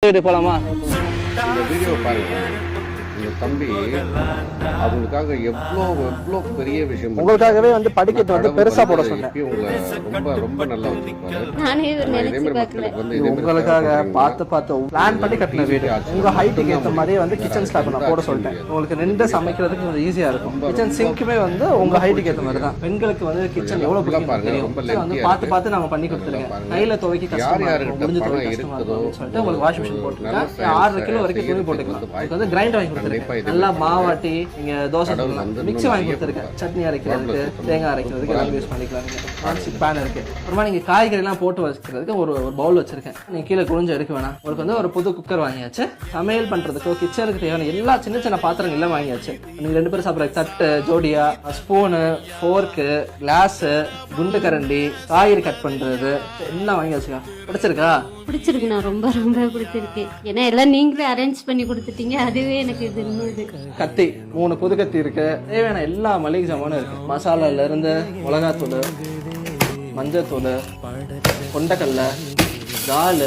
வீட்டுக்கு போலாமா? இந்த வீடியோ பாருங்க. இந்த தம்பி அவங்களுக்காக எவ்வளோ பெரிய விஷயம். உங்களுக்காகவே வந்து படிக்கட்டு வந்து பெருசா போட சொன்னேன். உங்களை ரொம்ப ரொம்ப நல்லா வச்சிருப்பாரு. உங்களுக்காக பார்த்து பிளான் பண்ணி கட்டின வீடு. உங்க ஹைட்டுக்கு ஏற்ற மாதிரியே வந்து கிச்சன் ஸ்லாப் நான் போட சொல்லிட்டேன். உங்களுக்கு நின்று சமைக்கிறதுக்கு கொஞ்சம் ஈஸியா இருக்கும். கிச்சன் சிங்க்குமே வந்து உங்க ஹைட்டுக்கு ஏற்ற மாதிரி தான். பெண்களுக்கு வந்து கிச்சன் எவ்வளவு வந்து பார்த்து நாங்க பண்ணி கொடுத்துருக்கேன். கையில துவைக்க கஷ்டமா இருக்கும், முடிஞ்சு துவைக்க கஷ்டமா இருக்கும் சொல்லிட்டு உங்களுக்கு வாஷிங் மிஷின் போட்டுருக்கேன். 6 கிலோ வரைக்கும் துணி போட்டுக்கலாம். உங்களுக்கு வந்து கிரைண்டர் வாங்கி கொடுத்துருக்கேன். நல்லா மாவாட்டி நீங்க தோசை மிக்ஸி வாங்கி கொடுத்துருக்கேன். சட்னி அரைக்கிறதுக்கு, தேங்காய் அரைக்கிறதுக்கு எல்லாம் யூஸ் பண்ணிக்கலாம். நான்ஸ்டிக் பேன் இருக்கு. அப்புறமா நீங்க காய்கறி எல்லாம் போட்டு வச்சுக்கிறதுக்கு ஒரு பவுல் வச்சிருக்கேன். நீங்க கீழே குளிஞ்சு எடுக்க வேணாம். உங்களுக்கு வந்து ஒரு புது குக்கர் வாங்கியாச்சு. சமையல் பண்றதுக்கோ கிச்சனுக்கு தேவையான எல்லா சின்ன சின்ன பாத்திரங்கள் எல்லாம் வாங்கியாச்சு. நீங்க 2 பேரும் சாப்பிட்ற தட்டு, ஜோடியா, ஸ்பூனு, ஃபோர்க்கு, கிளாஸ், குண்டு கரண்டி, காய்கறி கட் பண்றது எல்லாம் வாங்கியாச்சுக்கா. பிடிச்சிருக்கா? பிடிச்சிருக்கு. நான் ரொம்ப ரொம்ப பிடிச்சிருக்கு. ஏன்னா எல்லாம் நீங்களே அரேஞ்ச் பண்ணி கொடுத்துட்டீங்க. அதுவே எனக்கு இது இருந்தது. கத்தி 3 புது கத்தி இருக்கு. தேவையான எல்லா மளிகை சாமானும் இருக்கு. மசாலால இருந்து மிளகாத்தூள், மஞ்சத்தூள், கொண்டக்கடலை, தால்,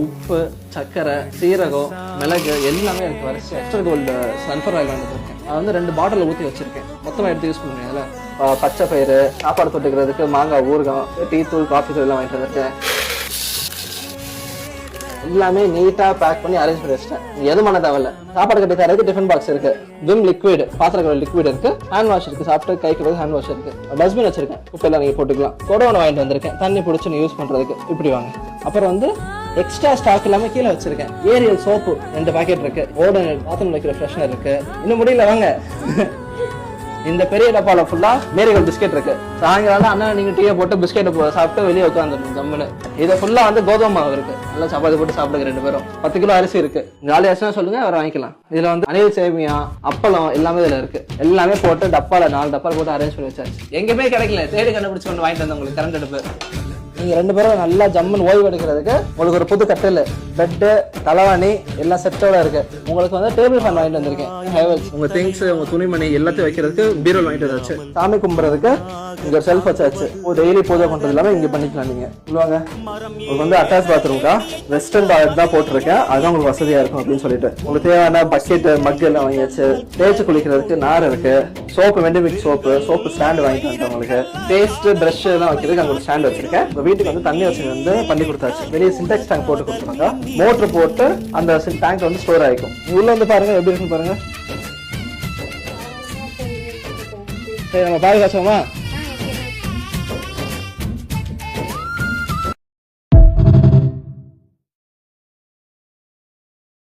உப்பு, சர்க்கரை, சீரகம், மிளகு எல்லாமே இருக்கு. வரிசை எக்ஸ்ட்ரா கோல்டு சல்ஃபர் ஆயில் வாங்கிட்டு நான் வந்து 2 பாட்டில் ஊற்றி வச்சிருக்கேன். மொத்தமாக எடுத்து யூஸ் பண்ணுவேன். அதில் பச்சை பயிறு, சாப்பாடு தொட்டுக்கிறதுக்கு மாங்காய், ஊறுகாய், டீ தூள், காஃபி தூள் எல்லாம் வாங்கிட்டு வந்திருக்கேன். எல்லாமே நீட்டா பேக் பண்ணி அரேஞ்ச் பண்ணி வச்சிட்டேன். எது பண்ண தேவையில்ல. சாப்பாடு கட்டி தரதுக்கு டிஃபன் பாக்ஸ் இருக்கு. விம் லிக்விட், பாத்திரம் லிக்விட் இருக்கு. ஹேண்ட் வாஷ் இருக்கு. சாப்பிட்டு கைக்கு ஹேண்ட் வாஷ் இருக்கு. டஸ்ட்பின் வச்சிருக்கேன். குப்பையெல்லாம் நீங்க போட்டுக்கலாம். கொடவனை வாங்கிட்டு வந்திருக்கேன். தண்ணி பிடிச்சி யூஸ் பண்றதுக்கு. இப்படி வாங்க. அப்புறம் வந்து எக்ஸ்ட்ரா ஸ்டாக் எல்லாமே கீழே வச்சிருக்கேன். ஏரியல் சோப்பு 2 பாக்கெட் இருக்கு. ஓடோனில் பாத்ரூம் வைக்கிற ஃப்ரெஷ்னர் இருக்கு. இன்னும் முடியல வாங்க. இந்த பெரிய டப்பால ஃபுல்லா மேரிகோல்ட் பிஸ்கெட் இருக்கு. சாயங்காலம் அண்ணா நீங்க டீயை போட்டு பிஸ்கெட் சாப்பிட்டு வெளியே உட்காந்துருணும் ஜம்முன்னு. இதை ஃபுல்லா வந்து கோதுமை மாவு இருக்கு. நல்லா சப்பாத்தி போட்டு சாப்பிடுங்க 2 பேரும். 10 கிலோ அரிசி இருக்கு. ஜாலி அரிசினா சொல்லுங்க, அவரை வாங்கிக்கலாம். இதுல வந்து அணில் சேமியா, அப்பளம் எல்லாமே இதுல இருக்கு. எல்லாமே போட்டு டப்பால 4 டப்பால போட்டு அரேஞ்ச் பண்ணி வச்சாச்சு. எங்கேயுமே கிடைக்கல. தேடி கண்டுபிடிச்சு கொண்டு வாங்கிட்டு வந்தேன் உங்களுக்கு கரண்ட் அடுப்பு. நீங்க 2 பேரும் நல்லா ஜம்முன்னு ஓய்வு எடுக்கிறதுக்கு உங்களுக்கு ஒரு புது கட்டில், பெட்டு, தலைவாணி எல்லாம் செட்டோட இருக்கு. உங்களுக்கு வந்து டேபிள் ஃபேன் வாங்கிட்டு வந்திருக்கேன். உங்க திங்ஸ், உங்க துணிமணி எல்லாத்தையும் வைக்கிறதுக்கு பீரோல் வாங்கிட்டு வந்தாச்சு. சாமி கும்பிட்றதுக்கு இங்க செல்ஃப் வச்சாச்சு. டெய்லி பூஜை பண்றது எல்லாமே இங்க பண்ணிக்கலாம். நீங்க சொல்லுவாங்க. உங்களுக்கு வந்து அட்டாச் பாத்ரூம்க்கா வெஸ்டர்ன் டாய்லெட் தான் போட்டிருக்கேன். அதுதான் உங்களுக்கு வசதியா இருக்கும் அப்படின்னு சொல்லிட்டு உங்களுக்கு தேவையான பக்கெட், மக் எல்லாம் வாங்கியாச்சு. தேய்ச்சி குளிக்கிறதுக்கு நார் இருக்கு. சோப்பு, வெண்டிமிக் சோப்பு ஸ்டாண்ட் வாங்கிட்டு வந்தேன். உங்களுக்கு பேஸ்ட், பிரஷ் எல்லாம் வைக்கிறதுக்கு அங்க ஒரு ஸ்டாண்ட் வச்சிருக்கேன். வீட்டுக்கு வந்து தண்ணி வசதி வந்து பண்ணி கொடுத்தாச்சு. வெளியே சின்டெக்ஸ் டேங்க் போட்டு கொடுத்துருங்க. மோட்டர் போட்டு அந்த டேங்க் வந்து ஸ்டோர் ஆகிக்கும். உள்ள வந்து பாருங்க எப்படி இருக்குன்னு பாருங்க. சரி, நம்ம பால் காய்ச்சோமா?